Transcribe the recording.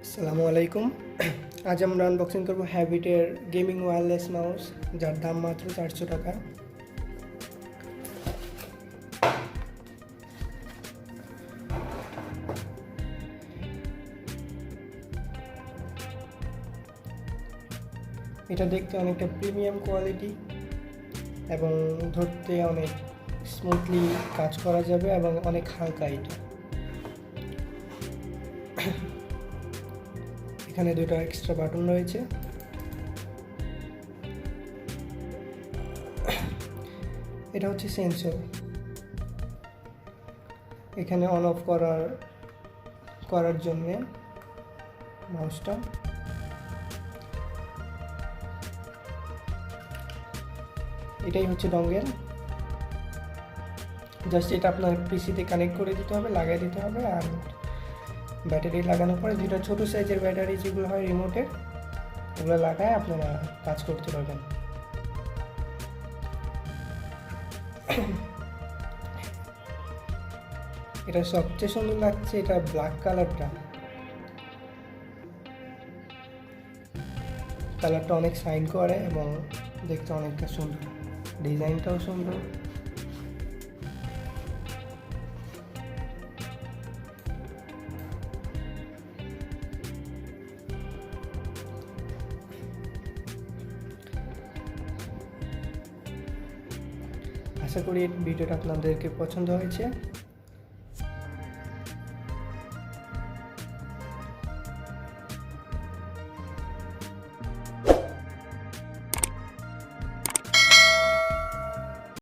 আসসালামু আলাইকুম। আজ আমরা আনবক্সিং করব হ্যাভিটের গেমিং ওয়্যারলেস মাউস, যার দাম মাত্র 400 টাকা। এটা দেখতে অনেকটা প্রিমিয়াম কোয়ালিটি এবং ধরতে অনেক স্মুথলি কাজ করা যাবে এবং অনেক হালকা এটা। এখানে দুটো এক্সট্রা বাটন রয়েছে। এটা হচ্ছে সেন্সর, এখানে অন অফ করার জন্য মাউসটা। এটাই হচ্ছে ডঙ্গেল। জাস্ট এটা আপনার পিসিতে কানেক্ট করে দিতে হবে, লাগাই দিতে হবে। আর ব্যাটারি লাগানোর পরে দুটো ছোটো সাইজের ব্যাটারি যেগুলো হয় রিমোটের, ওগুলো লাগায় আপনারা কাজ করতে পারবেন। এটা সবচেয়ে সুন্দর লাগছে এটা ব্ল্যাক কালারটা অনেক শাইন করে এবং দেখতে অনেকটা সুন্দর, ডিজাইনটাও সুন্দর। আশা করি ভিডিওটা আপনাদেরকে পছন্দ হয়েছে।